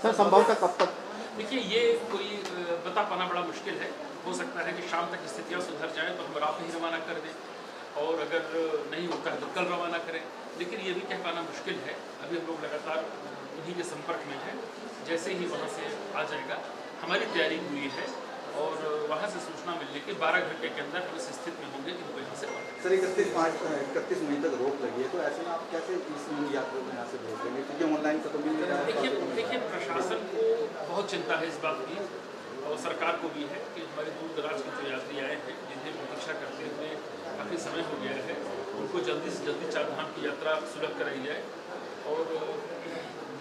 Sir संभवतः कब तक? देखिए, ये कोई बता पाना बड़ा मुश्किल है। हो सकता है कि शाम तक स्थितियाँ सुधर जाएँ तो हम रात में ही रवाना कर दें, और अगर नहीं होता है तो कल रवाना करें, लेकिन ये भी कह पाना मुश्किल है। अभी हम लोग लगातार उन्हीं के संपर्क में हैं। जैसे ही वहाँ से आ जाएगा, हमारी तैयारी हुई है और वहाँ से सूचना मिलने के 12 घंटे के अंदर हम इस स्थिति में होंगे कि उनको यहाँ से पकड़ें। सर 31 मई तक रोक लगी है, तो ऐसे में आप कैसे इस यात्रा को यहाँ से रोकेंगे, क्योंकि ऑनलाइन तो मिल नहीं रहा है? देखिए, प्रशासन को बहुत चिंता है इस बात की, और सरकार को भी है कि हमारे दूर दराज के जो यात्री आए हैं, जिन्हें प्रतीक्षा करते हुए काफ़ी समय हो गया है, उनको जल्दी से जल्दी चार धाम की यात्रा सुलभ कराई जाए। और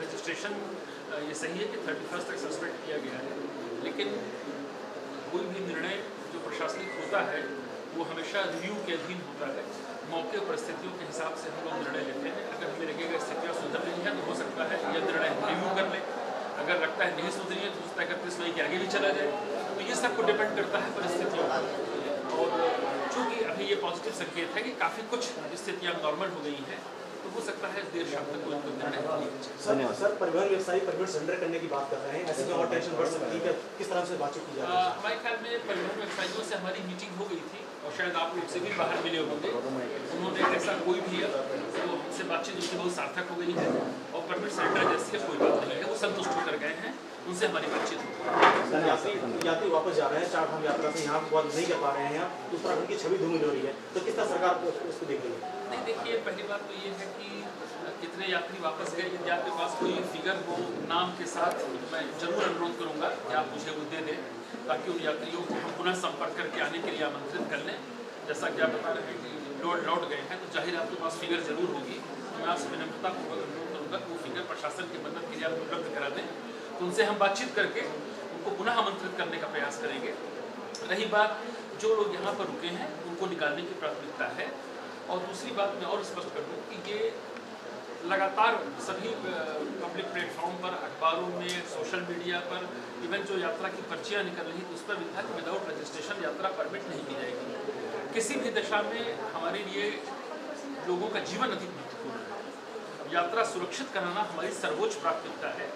रजिस्ट्रेशन ये सही है कि 31 तक सस्पेंड किया गया है, लेकिन कोई भी निर्णय जो प्रशासनिक होता है वो हमेशा रिव्यू के अधीन होता है। मौके और परिस्थितियों के हिसाब से हम लोग निर्णय लेते हैं। अगर हमें लगेगा स्थितियाँ सुधर रही हैं तो हो सकता है यह निर्णय रिव्यू कर लें, अगर लगता है नहीं सुधरी है तो 31 मई के आगे भी चला जाए। तो ये सबको डिपेंड करता है परिस्थितियों पर, और चूँकि अभी ये पॉजिटिव संकेत है कि काफ़ी कुछ स्थितियाँ नॉर्मल हो गई हैं, तो हो सकता है देर शाम तक कोई निर्णय नहीं। सर परिवहन व्यवसायी परिवहन सरेंडर करने की बात कर रहे हैं, ऐसे में और टेंशन बढ़ सकती है, किस तरह से बातचीत की जा रही है? हमारे ख्याल में परिवहन व्यवसायियों से हमारी मीटिंग हो गई थी, और शायद आप लोग से भी बाहर मिले होंगे। उन्होंने ऐसा कोई भी है तो हमसे बातचीत उनकी बहुत सार्थक हो गई है, और परमिट सरेंडर जैसी कोई बात नहीं है, वो संतुष्ट होकर गए हैं, उनसे हमारी बातचीत हो गई। यात्री वापस जा रहे हैं, चार धाम यात्रा से यहाँ बात नहीं कर पा रहे हैं, उत्तराखंड की छवि धूमिल हो रही है, तो किस तरह सरकार उसको देख रही है? नहीं, देखिए, पहली बात तो ये है कि कितने यात्री वापस गए, यदि आपके पास कोई फिगर हो नाम के साथ, मैं जरूर अनुरोध करूंगा कि आप मुझे वो दे दें, ताकि उन यात्रियों को हम पुनः संपर्क करके आने के लिए आमंत्रित कर लें। जैसा कि आप बता रहे हैं कि लौट गए हैं, तो जाहिर आपके पास फिगर जरूर होगी, तो मैं आपसे विनम्रतापूर्वक अनुरोध करूँगा कि वो फिगर प्रशासन की मदद के लिए आप उपलब्ध करा दें, तो उनसे हम बातचीत करके उनको पुनः आमंत्रित करने का प्रयास करेंगे। रही बात जो लोग यहाँ पर रुके हैं उनको निकालने की प्राथमिकता है। और दूसरी बात मैं और स्पष्ट कर दूँ कि ये लगातार सभी पब्लिक प्लेटफॉर्म पर, अखबारों में, सोशल मीडिया पर, इवन जो यात्रा की पर्चियाँ निकल रही थी उस पर भी था कि विदाउट रजिस्ट्रेशन यात्रा परमिट नहीं दी जाएगी। किसी भी दशा में हमारे लिए लोगों का जीवन अधिक महत्वपूर्ण है। यात्रा सुरक्षित कराना हमारी सर्वोच्च प्राथमिकता है।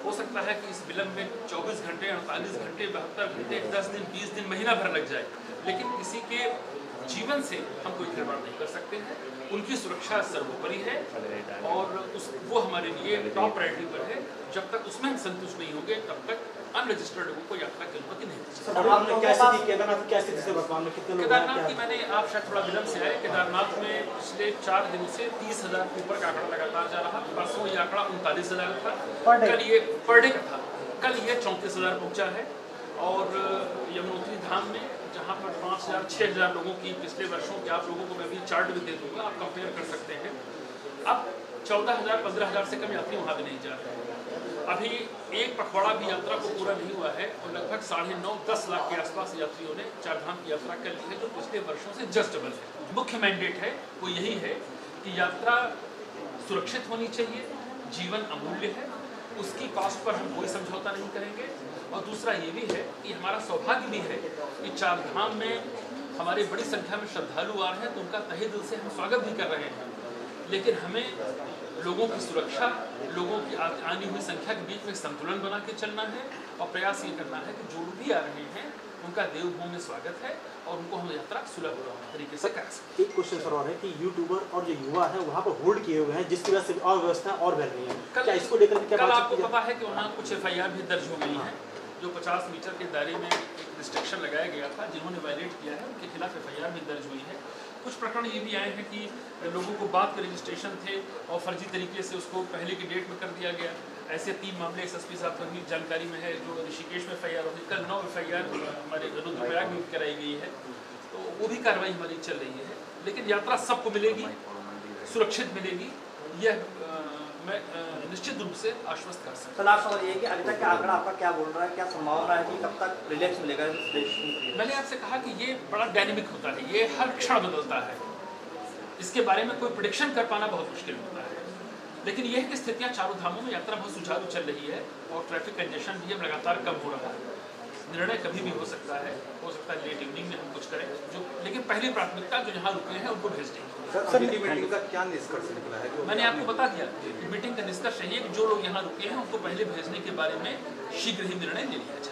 हो सकता है कि इस विलंब में 24 घंटे, 48 घंटे, 72 घंटे, 10 दिन, 20 दिन, महीना भर लग जाए, लेकिन किसी के जीवन से हम कोई खिलवाड़ नहीं कर सकते हैं। उनकी सुरक्षा सर्वोपरि है, और वो हमारे लिए टॉप प्रायोरिटी पर है। जब तक उसमें हम संतुष्ट नहीं होंगे तब तक अनरजिस्टर्ड लोगों को यात्रा की अनुमति नहीं दी जाएगी। केदारनाथ की मैंने, आप शायद थोड़ा विलंब से आए, केदारनाथ में पिछले 4 दिनों से 30,000 के ऊपर का आंकड़ा लगातार जा रहा। परसों ये आंकड़ा 39,000 था, कल ये पर डे का था, कल ये 34,000 पहुँचा है। और यमुनोत्री धाम में जहाँ पर 5,000 6,000 लोगों की पिछले वर्षों के, आप लोगों को मैं भी चार्ट भी दे दूँगा, आप कंपेयर कर सकते हैं। अब 14,000 15,000 से कम यात्री वहाँ भी नहीं जा रहे हैं। अभी एक पखवाड़ा भी यात्रा को पूरा नहीं हुआ है, और लगभग 9.5-10 लाख के आसपास यात्रियों ने चार धाम की यात्रा कर ली है, जो पिछले वर्षों से जस्ट डबल है। मुख्य मैंडेट है वो यही है कि यात्रा सुरक्षित होनी चाहिए, जीवन अमूल्य है, उसकी कॉस्ट पर हम कोई समझौता नहीं करेंगे। और दूसरा ये भी है कि हमारा सौभाग्य भी है कि चार धाम में हमारे बड़ी संख्या में श्रद्धालु आ रहे हैं, तो उनका तहे दिल से हम स्वागत भी कर रहे हैं। लेकिन हमें लोगों की सुरक्षा, लोगों की आनी हुई संख्या के बीच में संतुलन बना के चलना है, और प्रयास ये करना है कि जो भी आ रहे हैं उनका देवभूमि में स्वागत है, और उनको हम यात्रा सुलभ तरीके से करा सकते। एक क्वेश्चन सर और है कि यूट्यूबर और जो युवा है वहाँ पर होल्ड किए हुए हैं, जिसकी वजह से और व्यवस्था और बढ़ रही है। क्या इसको लेकर क्या कल आपको पता है कि वहाँ कुछ FIR भी दर्ज हो गई हैं, जो 50 मीटर के दायरे में एक रिस्ट्रिक्शन लगाया गया था, जिन्होंने वायलेट किया है उनके खिलाफ FIR भी दर्ज हुई है। कुछ प्रकरण ये भी आए हैं कि लोगों को बाद के रजिस्ट्रेशन थे और फर्जी तरीके से उसको पहले की डेट में कर दिया गया। ऐसे 3 मामले SSP साहब को भी जानकारी में है, जो ऋषिकेश में FIR होगी, कल 9 FIR हमारे रुद्रप्रयाग में कराई गई है, तो वो भी कार्रवाई हमारी चल रही है। लेकिन यात्रा सबको मिलेगी, सुरक्षित मिलेगी, यह मैं निश्चित रूप से आश्वस्त कर सकता हूँ। सर आप समझिए कि अभी तक का आंकड़ा आपका क्या बोल रहा है, क्या संभावना है कि कब तक रिलैक्स मिलेगा? मैंने आपसे कहा कि ये बड़ा डायनेमिक होता है, ये हर क्षण बदलता है, इसके बारे में कोई प्रेडिक्शन कर पाना बहुत मुश्किल होता है। लेकिन यह है कि स्थितियाँ चारों धामों में यात्रा बहुत सुचारू चल रही है, और ट्रैफिक कंजेशन भी अब लगातार कम हो रहा है। निर्णय कभी भी हो सकता है लेट इवनिंग में हम कुछ करें जो, लेकिन पहली प्राथमिकता जो यहाँ रुके हैं उनको भेज देंगे। सर अभी की मीटिंग का क्या निष्कर्ष निकला है? जो मैंने आपको बता दिया मीटिंग का निष्कर्ष यही है कि जो लोग यहाँ रुके हैं उनको पहले भेजने के बारे में शीघ्र ही निर्णय ले लिया जाए।